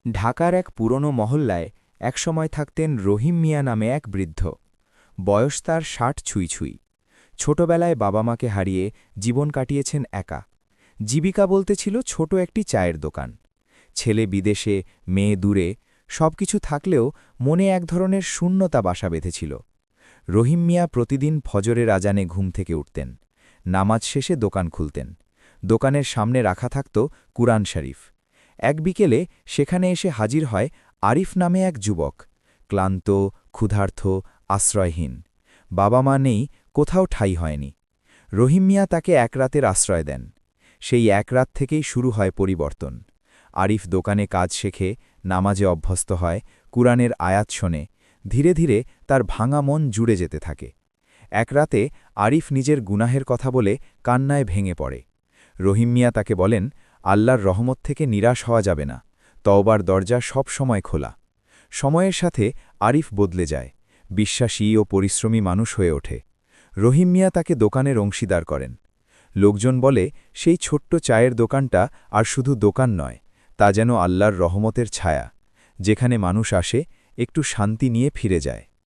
ঢাকার এক পুরনো মহল্লায় একসময় থাকতেন রহিম মিয়া নামে এক বৃদ্ধ। বয়স তার ৬০ ছুঁই ছুঁই। ছোটবেলায় বাবা মাকে হারিয়ে জীবন কাটিয়েছেন একা। জীবিকা বলতে ছিল ছোট একটি চায়ের দোকান। ছেলে বিদেশে, মেয়ে দূরে, সবকিছু থাকলেও মনে এক ধরনের শূন্যতা বাসা বেঁধেছিল। রহিম মিয়া প্রতিদিন ফজরের আজানে ঘুম থেকে উঠতেন। নামাজ শেষে দোকান খুলতেন। দোকানের সামনে রাখা থাকত কুরআন শরীফ। এক বিকেলে সেখানে এসে হাজির হয় আরিফ নামে এক যুবক, ক্লান্ত, ক্ষুধার্ত, আশ্রয়হীন। বাবা মা নেই, কোথাও ঠাঁই হয়নি। রহিম মিয়া তাকে এক রাতের আশ্রয় দেন। সেই এক রাত থেকেই শুরু হয় পরিবর্তন। আরিফ দোকানে কাজ শেখে, নামাজে অভ্যস্ত হয়, কুরআনের আয়াত শোনে। ধীরে ধীরে তার ভাঙা মন জুড়ে যেতে থাকে। এক রাতে আরিফ নিজের গুনাহের কথা বলে কান্নায় ভেঙে পড়ে। রহিম মিয়া তাকে বলেন, আল্লাহর রহমত থেকে নিরাশ হওয়া যাবে না, তওবার দরজা সব সময় খোলা। সময়ের সাথে আরিফ বদলে যায়, বিশ্বাসী ও পরিশ্রমী মানুষ হয়ে ওঠে। রহিম মিয়া তাকে দোকানের অংশীদার করেন। লোকজন বলে, সেই ছোট্ট চায়ের দোকানটা আর শুধু দোকান নয়, তা যেন আল্লাহর রহমতের ছায়া, যেখানে মানুষ আসে, একটু শান্তি নিয়ে ফিরে যায়।